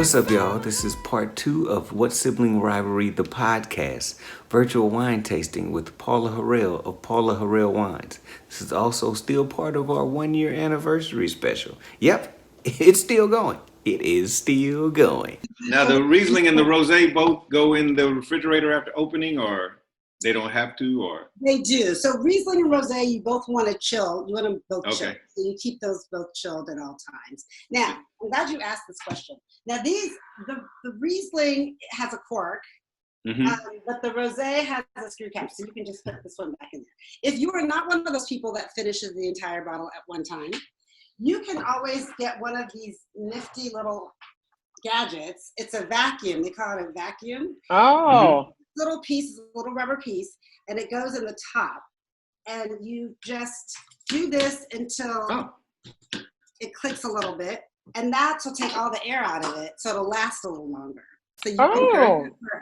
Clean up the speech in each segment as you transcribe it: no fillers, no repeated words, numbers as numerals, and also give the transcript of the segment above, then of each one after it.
What's up, y'all? This is part 2 of What Sibling Rivalry, the podcast, virtual wine tasting with Paula Harrell of Paula Harrell Wines. This is also still part of our 1 year anniversary special. Yep, it's still going. It is still going. Now, the Riesling and the Rosé both go in the refrigerator after opening, or they don't have to, or? They do. So Riesling and Rosé, you both want to chill. You want them both chilled. So you keep those both chilled at all times. Now, I'm glad you asked this question. Now, the Riesling has a cork, but the Rosé has a screw cap, so you can just put this one back in there. If you are not one of those people that finishes the entire bottle at one time, you can always get one of these nifty little gadgets. It's a vacuum. They call it a vacuum. Oh. Little piece, a little rubber piece, and it goes in the top. And you just do this until it clicks a little bit, and that will take all the air out of it, so it'll last a little longer. So you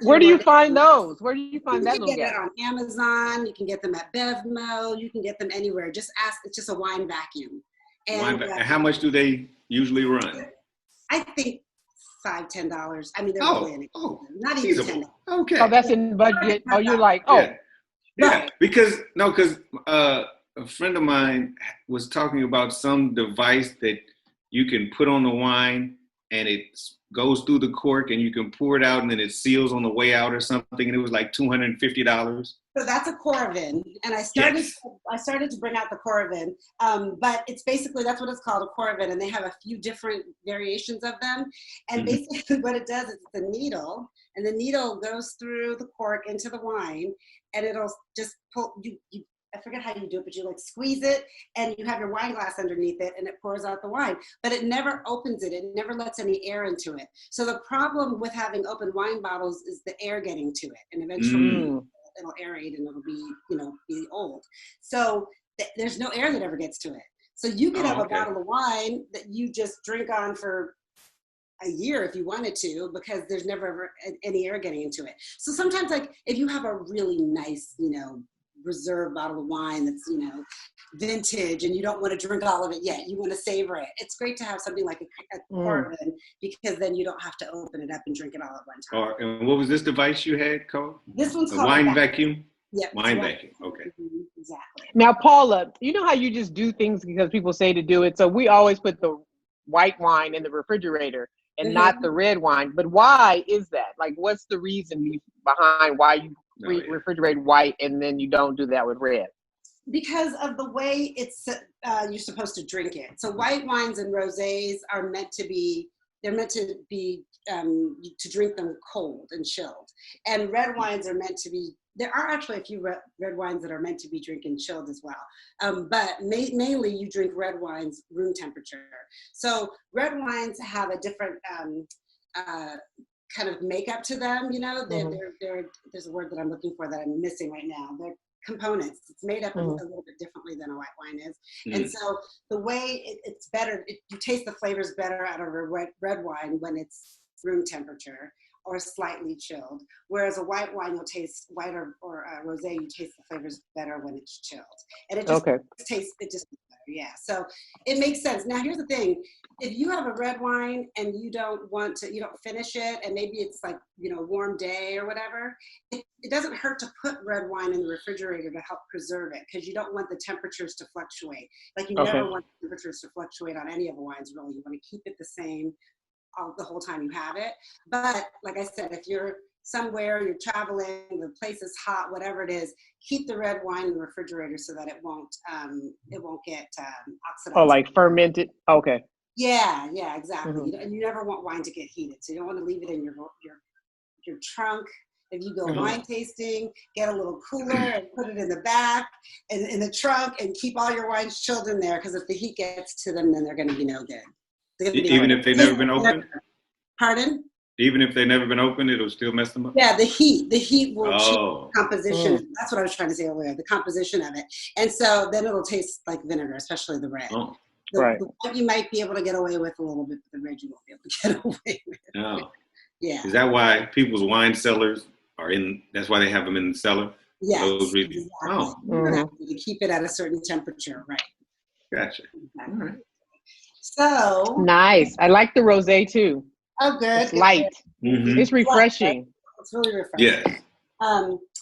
where do you find those? Where do you find that? You can get it on Amazon. You can get them at Bevmo. You can get them anywhere. Just ask. It's just a wine vacuum. And how much do they usually run? I think $5-10. I mean, they're really inexpensive. Not even $10. Okay. Oh, that's in budget. Oh, you're like, yeah. Right. Because a friend of mine was talking about some device that you can put on the wine and it goes through the cork and you can pour it out and then it seals on the way out or something, and it was like $250. So that's a Coravin, and I started to bring out the Coravin, but it's basically, that's what it's called, a Coravin, and they have a few different variations of them, and basically what it does is it's a needle, and the needle goes through the cork into the wine, and it'll just pull, I forget how you do it, but you like squeeze it, and you have your wine glass underneath it, and it pours out the wine, but it never opens it. It never lets any air into it. So the problem with having open wine bottles is the air getting to it, and eventually it'll aerate and it'll be old. So there's no air that ever gets to it. So you could have a bottle of wine that you just drink on for a year if you wanted to, because there's never ever any air getting into it. So sometimes, like, if you have a really nice, reserve bottle of wine that's, vintage, and you don't want to drink all of it yet, you want to savor it, it's great to have something like a Coravin, because then you don't have to open it up and drink it all at one time. And what was this device you had called? This one's called a wine vacuum? Yeah. Wine vacuum. Okay. Exactly. Now, Paula, you know how you just do things because people say to do it. So we always put the white wine in the refrigerator and not the red wine. But why is that? Like, what's the reason behind why you refrigerate white and then you don't do that with red? Because of the way it's you're supposed to drink it. So white wines and rosés are meant to be to drink them cold and chilled, and red wines are meant to be. There are actually a few red wines that are meant to be drinking chilled as well, but mainly you drink red wines room temperature. So red wines have a different kind of makeup to them. There's a word that I'm looking for that I'm missing right now. They're components. It's made up a little bit differently than a white wine is. And so the way it's better, you taste the flavors better out of a red wine when it's room temperature or slightly chilled. Whereas a white wine, you'll taste white or rosé, you taste the flavors better when it's chilled. And it just tastes better. Yeah. So it makes sense. Now here's the thing. If you have a red wine and you don't finish it, and maybe it's like, a warm day or whatever, it doesn't hurt to put red wine in the refrigerator to help preserve it, because you don't want the temperatures to fluctuate. Like, you never want the temperatures to fluctuate on any of the wines, really. You want to keep it the same the whole time you have it. But like I said, if you're somewhere, you're traveling, the place is hot, whatever it is, keep the red wine in the refrigerator so that it won't get oxidized. Oh, like fermented? Okay. Yeah, exactly. And you never want wine to get heated, so you don't want to leave it in your trunk. If you go wine tasting, get a little cooler and put it in the back and in the trunk, and keep all your wines chilled in there, because if the heat gets to them, then they're going to be no good. Even if they've never been opened? Pardon? Even if they've never been opened, it'll still mess them up? Yeah, the heat will change the composition. That's what I was trying to say earlier, the composition of it. And so then it'll taste like vinegar, especially the red. The white you might be able to get away with a little bit, but the red you won't be able to get away with. Oh. Yeah. Is that why people's wine cellars that's why they have them in the cellar? Yes. Those reasons. Exactly. To keep it at a certain temperature, right. Gotcha. Exactly. All right. So nice. I like the rosé too. Oh, good. It's light. Mm-hmm. It's refreshing. It's really refreshing. Yes.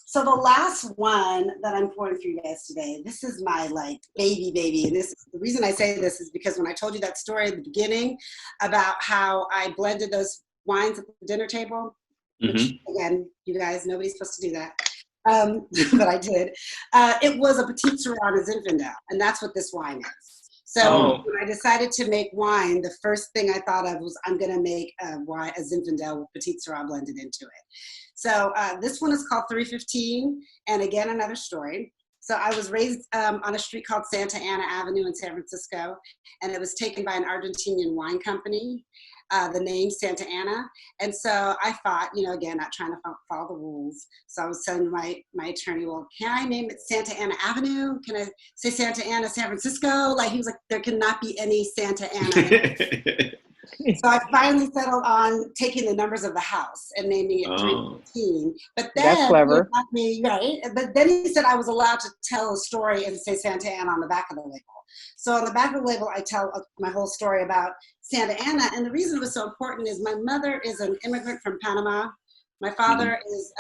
So the last one that I'm pouring for you guys today, this is my like baby. And this, the reason I say this is because when I told you that story at the beginning about how I blended those wines at the dinner table, which again, you guys, nobody's supposed to do that. But I did. It was a Petite Sirah and a Zinfandel, and that's what this wine is. So when I decided to make wine, the first thing I thought of was I'm going to make a Zinfandel with Petite Sirah blended into it. So this one is called 315, and again, another story. So I was raised on a street called Santa Ana Avenue in San Francisco, and it was taken by an Argentinian wine company, the name Santa Ana. And so I thought, you know, again, not trying to follow the rules. So I was saying to my attorney, well, can I name it Santa Ana Avenue? Can I say Santa Ana, San Francisco? Like, he was like, there cannot be any Santa Ana. So I finally settled on taking the numbers of the house and naming it 315. But then that's clever. Right. But then he said I was allowed to tell a story and say Santa Ana on the back of the label. So on the back of the label, I tell my whole story about Santa Ana. And the reason it was so important is my mother is an immigrant from Panama. My father is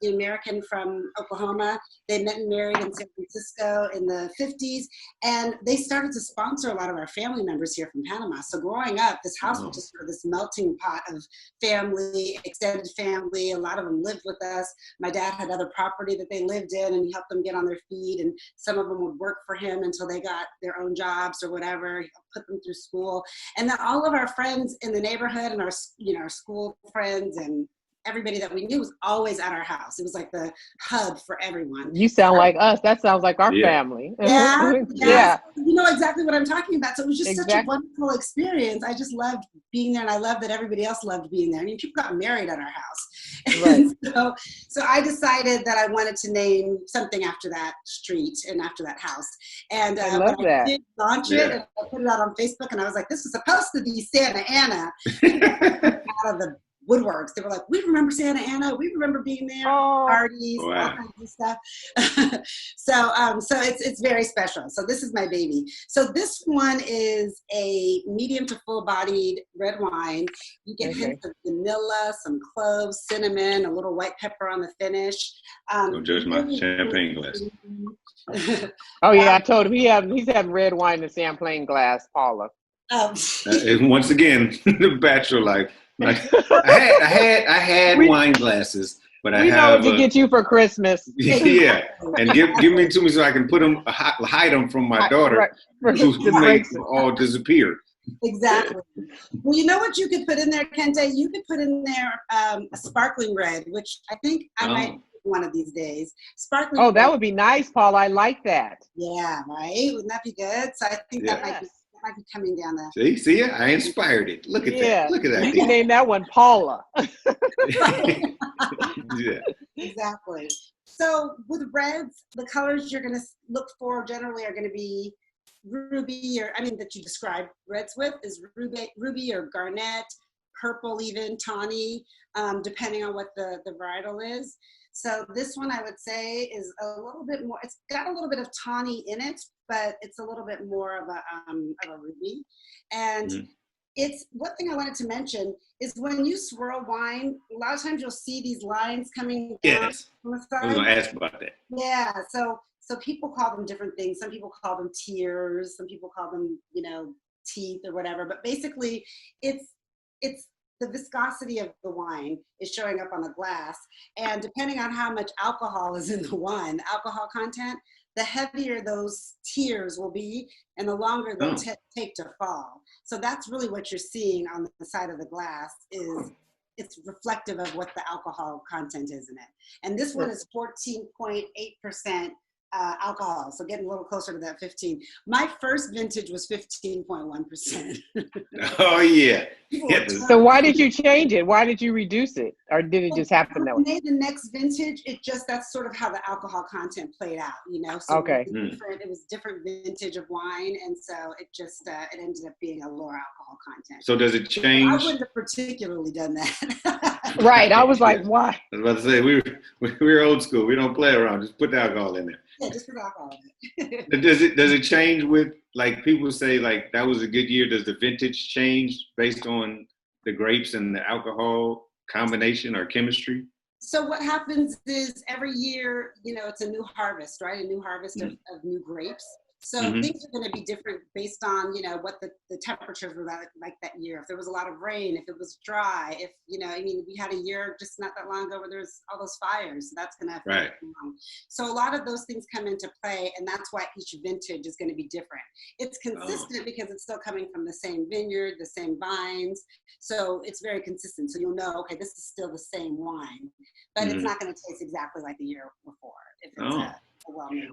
American from Oklahoma. They met and married in San Francisco in the 50s. And they started to sponsor a lot of our family members here from Panama. So growing up, this house was just sort of this melting pot of family, extended family. A lot of them lived with us. My dad had other property that they lived in, and he helped them get on their feet. And some of them would work for him until they got their own jobs or whatever. He put them through school. And then all of our friends in the neighborhood and our school friends and everybody that we knew was always at our house. It was like the hub for everyone. You sound like us. That sounds like our family. Yeah. You know exactly what I'm talking about. So it was just such a wonderful experience. I just loved being there, and I loved that everybody else loved being there. I mean, people got married at our house. Right. So I decided that I wanted to name something after that street and after that house. And I love that. I did launch it, and I put it out on Facebook, and I was like, this was supposed to be Santa Ana. Out of the woodworks. They were like, we remember Santa Ana. We remember being there, parties, all kinds of stuff. So it's very special. So this is my baby. So this one is a medium to full-bodied red wine. You get hints of vanilla, some cloves, cinnamon, a little white pepper on the finish. Don't judge my champagne glass. Oh yeah, I told him he's having red wine in a champagne glass, Paula. And once again, the bachelor life. Like I had wine glasses, but I know what to get you for Christmas. Yeah, and give me to me so I can put them, hide them from my daughter, who makes them all disappear. Exactly. Well, you know what you could put in there, Kente? You could put in there a sparkling red, which I think I might do one of these days. Sparkling. Oh, that would be nice, Paul. I like that. Yeah, right. Wouldn't that be good? So I think that might be coming down there. See, I inspired it. Look at that. Look at that. You can name that one Paula. Yeah. Exactly. So with reds, the colors you're going to look for generally are going to be ruby, that you describe reds with is ruby or garnet, purple, even tawny, depending on what the varietal is. So this one I would say is a little bit more, it's got a little bit of tawny in it, but it's a little bit more of a ruby. And it's one thing I wanted to mention is when you swirl wine, a lot of times you'll see these lines coming down. Yes, I was going to ask about that. Yeah, so people call them different things. Some people call them tears. Some people call them, teeth or whatever. But basically, it's the viscosity of the wine is showing up on the glass. And depending on how much alcohol is in the wine, the alcohol content, the heavier those tears will be and the longer they'll take to fall. So that's really what you're seeing on the side of the glass is it's reflective of what the alcohol content is in it. And this one is 14.8% alcohol, so getting a little closer to that 15. My first vintage was 15.1%. Oh yeah. So why did you change it? Why did you reduce it, or did it just happen that way? Made the next vintage. That's sort of how the alcohol content played out, So it was different vintage of wine, and so it just it ended up being a lower alcohol content. So does it change? I wouldn't have particularly done that. Right. I was like, why? I was about to say we're old school. We don't play around. Just put the alcohol in there. Yeah, just put alcohol in it. Does it change with, like, people say, like, that was a good year? Does the vintage change based on the grapes and the alcohol combination or chemistry? So what happens is every year, it's a new harvest, right? A new harvest of new grapes. So things are going to be different based on, what the temperatures were like that year. If there was a lot of rain, if it was dry, if, we had a year just not that long ago where there's all those fires. So that's going to affect them. So a lot of those things come into play, and that's why each vintage is going to be different. It's consistent because it's still coming from the same vineyard, the same vines. So it's very consistent. So you'll know, okay, this is still the same wine, but it's not going to taste exactly like the year before if it's a well-made.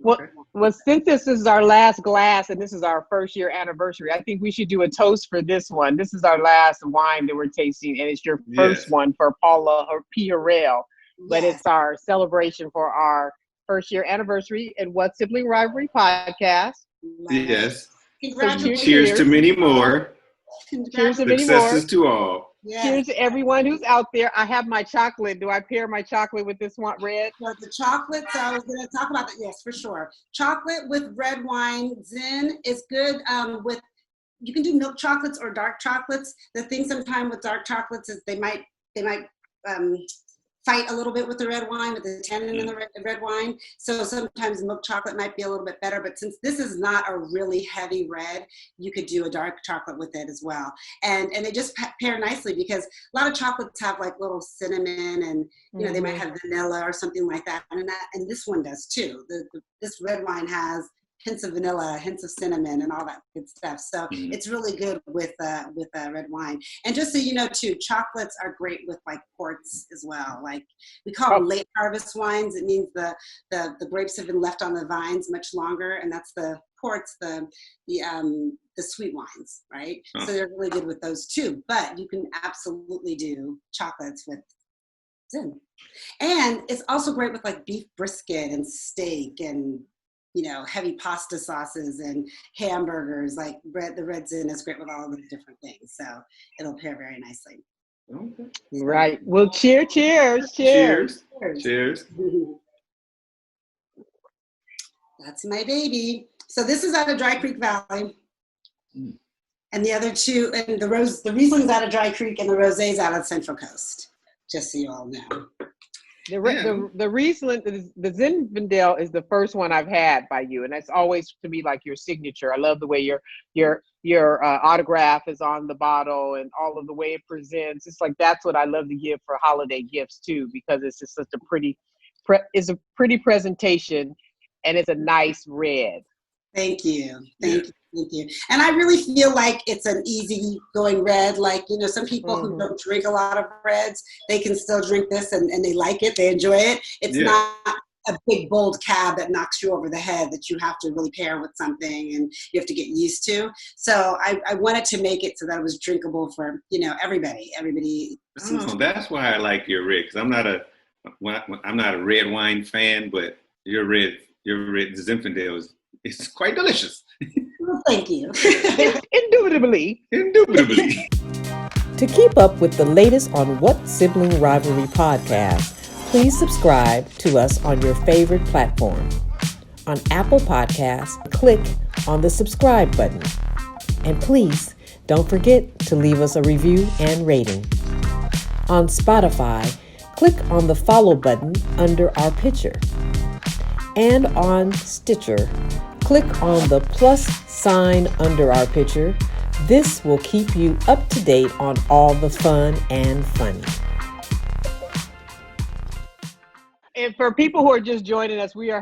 Well, since this is our last glass and this is our first year anniversary, I think we should do a toast for this one. This is our last wine that we're tasting, and it's your first one for Paula P. Harrell. But it's our celebration for our first year anniversary at What Sibling Rivalry podcast. Yes. Congratulations. Cheers to many more. Cheers to many more. Successes to all. Yes. Cheers to everyone who's out there. I have my chocolate. Do I pair my chocolate with this one, red? So the chocolate, so I was going to talk about that. Yes, for sure. Chocolate with red wine. Zin is good you can do milk chocolates or dark chocolates. The thing sometimes with dark chocolates is they might fight a little bit with the red wine, with the tannin in the red wine. So sometimes milk chocolate might be a little bit better, but since this is not a really heavy red, you could do a dark chocolate with it as well. And they just pair nicely because a lot of chocolates have like little cinnamon and, they might have vanilla or something like that. And this one does too. This red wine has hints of vanilla, hints of cinnamon, and all that good stuff. So it's really good with red wine. And just so you know, too, chocolates are great with like ports as well. Like we call them late harvest wines. It means the grapes have been left on the vines much longer, and that's the ports, the sweet wines, right? So they're really good with those too. But you can absolutely do chocolates with Zin. And it's also great with like beef brisket and steak and heavy pasta sauces and hamburgers. Like the red Zin is great with all of those different things. So it'll pair very nicely. Okay. Right. Well, cheers. That's my baby. So this is out of Dry Creek Valley. And the other two, and the Riesling's out of Dry Creek and the Rosé's out of Central Coast. Just so you all know. The Riesling, the Zinfandel is the first one I've had by you, and that's always to me like your signature. I love the way your autograph is on the bottle and all of the way it presents. It's like that's what I love to give for holiday gifts too, because it's just such a pretty presentation, and it's a nice red. Thank you. Thank you. And I really feel like it's an easy going red. Like, some people who don't drink a lot of reds, they can still drink this and they like it. They enjoy it. It's not a big, bold cab that knocks you over the head that you have to really pair with something and you have to get used to. So I wanted to make it so that it was drinkable for, everybody. Everybody. Oh, that's why I like your red, because I'm not a red wine fan, but your red Zinfandel it's quite delicious. Well, thank you. Indubitably. To keep up with the latest on What Sibling Rivalry podcast, please subscribe to us on your favorite platform. On Apple Podcasts, click on the subscribe button. And please don't forget to leave us a review and rating. On Spotify, click on the follow button under our picture. And on Stitcher, click on the plus sign under our picture. This will keep you up to date on all the fun and funny. And for people who are just joining us, we're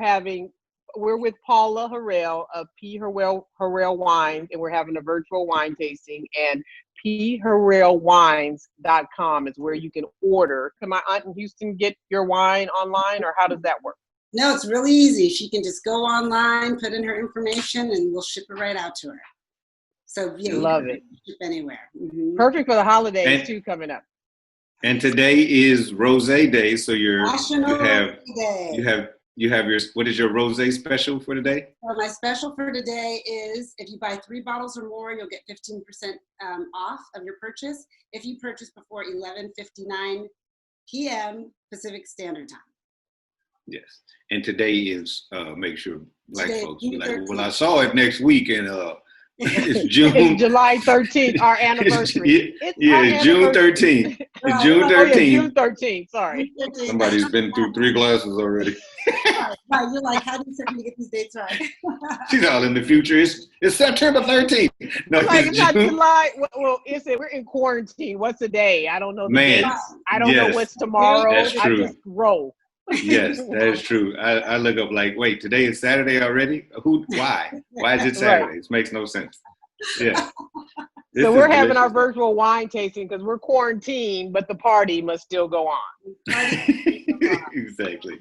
with Paula Harrell of P. Harrell Wines, and we're having a virtual wine tasting. And pharrellwines.com is where you can order. Can my aunt in Houston get your wine online, or how does that work? No, it's really easy. She can just go online, put in her information, and we'll ship it right out to her. So love it. Ship anywhere. Perfect for the holidays too coming up. And today is Rosé Day, so you have your, what is your Rosé special for today? Well, my special for today is if you buy 3 bottles or more, you'll get 15% off of your purchase if you purchase before 11:59 p.m. Pacific Standard Time. Yes, and today is make sure Black today, folks be like, well, I saw it next week, and It's June. It's July 13th, our anniversary. It's our June anniversary. 13th. It's June Oh yeah, 13th. June 13th. Sorry. Somebody's been through 3 glasses already. Right, you're like, how do you expect me to get these dates right? She's all in the future. It's September 13th. No, Like, it's not June. July. Well, we're in quarantine. What's the day? I don't know the Man, day. I don't know yes, what's tomorrow. that's I true. just roll. Yes, that is true. I look up like, wait, today is Saturday already? Why? Why is it Saturday? It makes no sense. Yeah. So we're having our virtual wine tasting because we're quarantined, but the party must still go on. Exactly.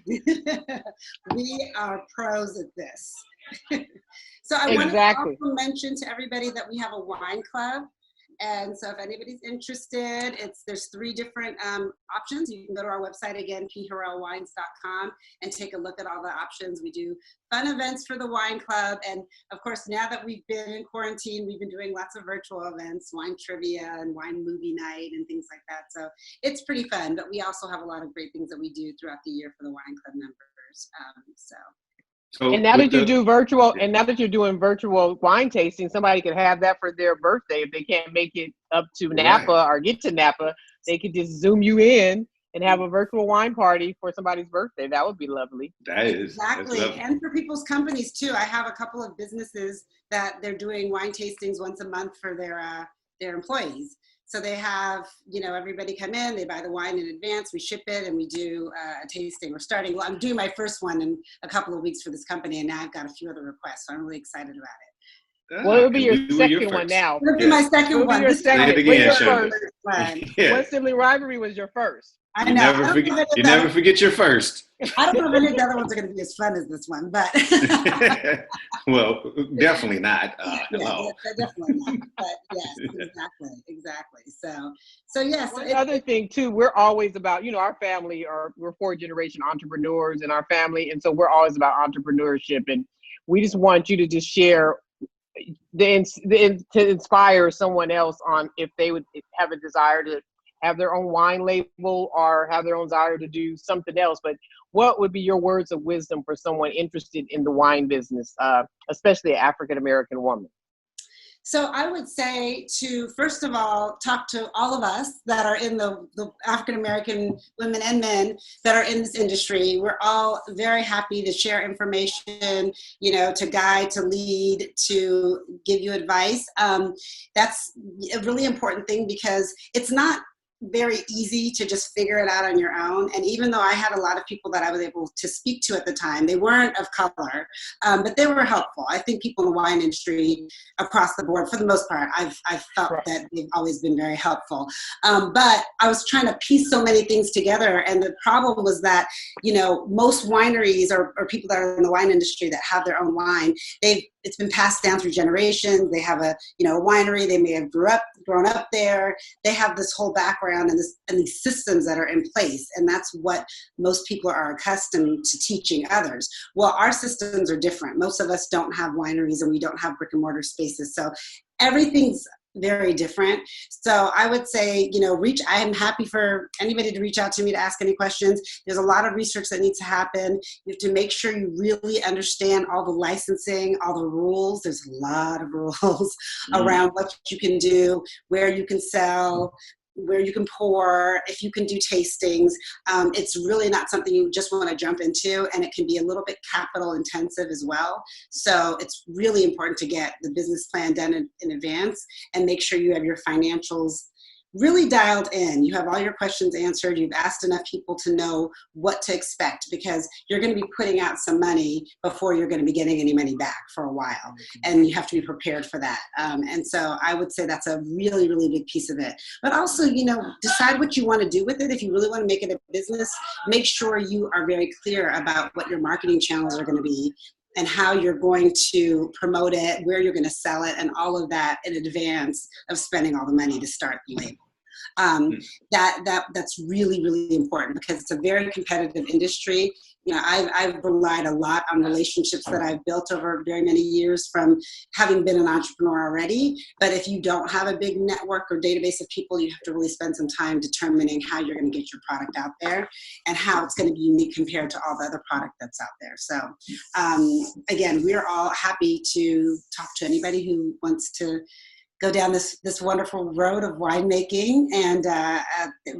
We are pros at this. So I want to also mention to everybody that we have a wine club. And so if anybody's interested, there's 3 different options. You can go to our website again, pharrellwines.com, and take a look at all the options. We do fun events for the wine club. And of course, now that we've been in quarantine, we've been doing lots of virtual events, wine trivia and wine movie night and things like that. So it's pretty fun, but we also have a lot of great things that we do throughout the year for the wine club members. So and now that you do virtual, and now that you're doing virtual wine tasting, somebody could have that for their birthday. If they can't make it up to Napa or get to Napa, they could just Zoom you in and have a virtual wine party for somebody's birthday. That would be lovely. That is exactly, and for people's companies too. I have a couple of businesses that they're doing wine tastings once a month for their employees. So they have, everybody come in, they buy the wine in advance, we ship it, and we do a tasting. I'm doing my first one in a couple of weeks for this company, and now I've got a few other requests, so I'm really excited about it. Well, it'll be your second one now. It'll be my second one. Your second. Again, first one. Yeah. What Sibling Rivalry was your first? I know. You never forget your first. I don't know if any of the other ones are going to be as fun as this one, but. Well, definitely not. Definitely not. But yes, exactly. So yes. One other thing too, we're always about, our family we're 4th-generation entrepreneurs in our family, and so we're always about entrepreneurship, and we just want you to just share to inspire someone else on if they would have a desire to have their own wine label or have their own desire to do something else. But what would be your words of wisdom for someone interested in the wine business, especially an African-American woman? So I would say to, first of all, talk to all of us that are in the African-American women and men that are in this industry. We're all very happy to share information, to guide, to lead, to give you advice. That's a really important thing because it's not very easy to just figure it out on your own. And even though I had a lot of people that I was able to speak to at the time, they weren't of color, but they were helpful. I think people in the wine industry across the board, for the most part, I've felt that they've always been very helpful. But I was trying to piece so many things together. And the problem was that, most wineries or people that are in the wine industry that have their own wine, it's been passed down through generations. They have a winery. They may have grown up there. They have this whole background and these systems that are in place, and that's what most people are accustomed to teaching others. Well, our systems are different. Most of us don't have wineries, and we don't have brick and mortar spaces, so everything's very different. So I would say, I am happy for anybody to reach out to me to ask any questions. There's a lot of research that needs to happen. You have to make sure you really understand all the licensing, all the rules. There's a lot of rules around what you can do, where you can sell, where you can pour, if you can do tastings. It's really not something you just want to jump into, and it can be a little bit capital intensive as well. So it's really important to get the business plan done in advance and make sure you have your financials really dialed in. You have all your questions answered. You've asked enough people to know what to expect, because you're going to be putting out some money before you're going to be getting any money back for a while. And you have to be prepared for that. And so I would say that's a really, really big piece of it. But also, decide what you want to do with it. If you really want to make it a business, make sure you are very clear about what your marketing channels are going to be and how you're going to promote it, where you're going to sell it, and all of that in advance of spending all the money to start the label. That's really, really important because it's a very competitive industry. You know, I've relied a lot on relationships that I've built over very many years from having been an entrepreneur already. But if you don't have a big network or database of people, you have to really spend some time determining how you're going to get your product out there and how it's going to be unique compared to all the other product that's out there. So again, we're all happy to talk to anybody who wants to go down this wonderful road of winemaking, and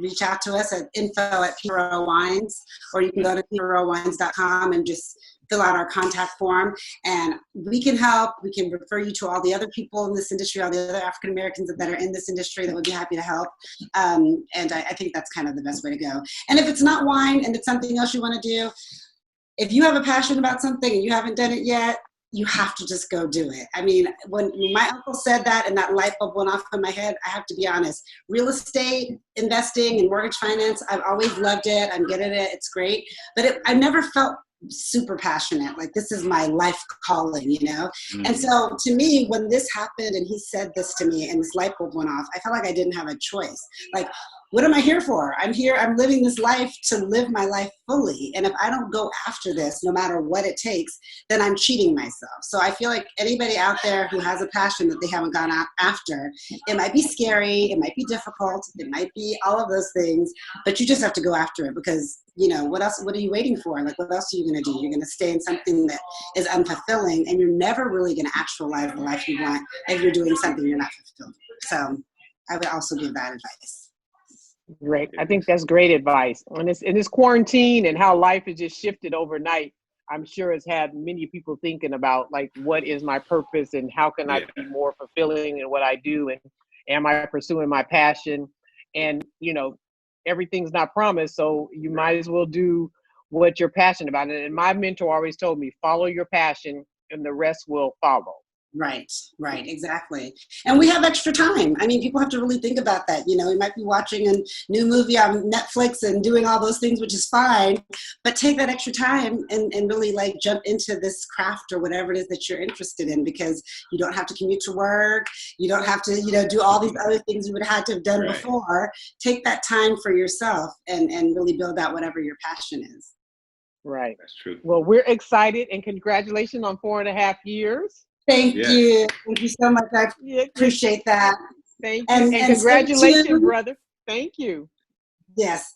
reach out to us at info@Harrell Wines, or you can go to harrellwines.com and just fill out our contact form, and we can help. We can refer you to all the other people in this industry, all the other African Americans that are in this industry that would be happy to help. And I think that's kind of the best way to go. And if it's not wine and it's something else you want to do, if you have a passion about something and you haven't done it yet, you have to just go do it. I mean, when my uncle said that and that light bulb went off in my head, I have to be honest. Real estate, investing, and mortgage finance, I've always loved it. I'm good at it. It's great. But I never felt super passionate. Like, this is my life calling, you know? Mm-hmm. And so to me, when this happened and he said this to me and this light bulb went off, I felt like I didn't have a choice. Like, what am I here for? I'm here, I'm living this life to live my life fully. And if I don't go after this, no matter what it takes, then I'm cheating myself. So I feel like anybody out there who has a passion that they haven't gone after, it might be scary, it might be difficult, it might be all of those things, but you just have to go after it because, you know, what are you waiting for? Like, what else are you going to do? You're going to stay in something that is unfulfilling, and you're never really going to actualize the life you want if you're doing something you're not fulfilled with. So I would also give that advice. Great. I think that's great advice. And this quarantine and how life has just shifted overnight, I'm sure has had many people thinking about, like, what is my purpose and how can I be more fulfilling in what I do? And am I pursuing my passion? And, you know, everything's not promised, so you might as well do what you're passionate about. And my mentor always told me, follow your passion and the rest will follow. Right, exactly. And we have extra time. I mean, people have to really think about that. You know, we might be watching a new movie on Netflix and doing all those things, which is fine, but take that extra time and really, like, jump into this craft or whatever it is that you're interested in, because you don't have to commute to work. You don't have to, you know, do all these other things you would have had to have done before. Take that time for yourself and really build out whatever your passion is. Right. That's true. Well, we're excited, and congratulations on 4.5 years. Thank you. Thank you so much. I appreciate that. Thank you. And congratulations, brother. Thank you. Yes.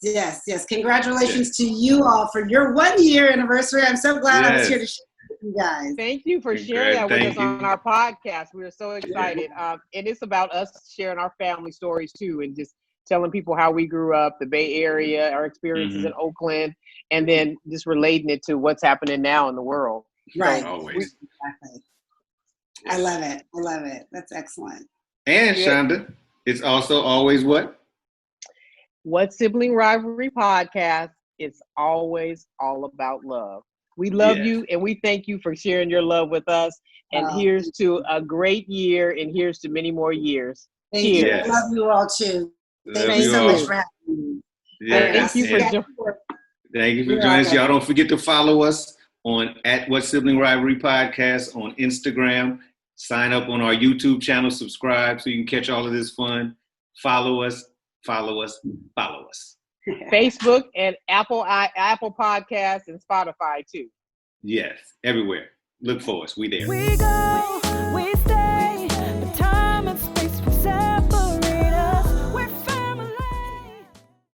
Congratulations to you all for your 1 year anniversary. I'm so glad I was here to share with you guys. Thank you for sharing that with us on our podcast. We're so excited. And it's about us sharing our family stories too, and just telling people how we grew up, the Bay Area, our experiences in Oakland, and then just relating it to what's happening now in the world. Right. Always. Exactly. I love it. That's excellent. And Shonda, it's also always what? What Sibling Rivalry Podcast. It's always all about love. We love you, and we thank you for sharing your love with us. And here's to a great year, and here's to many more years. Thank you. I love you all too. Thank you so much for having me. Thank you for joining. Thank you for joining us. Y'all don't forget to follow us on @What Sibling Rivalry Podcast on Instagram. Sign up on our YouTube channel, subscribe so you can catch all of this fun. Follow us. Facebook and Apple Podcasts and Spotify too. Yes, everywhere. Look for us. We there. We go, we stay.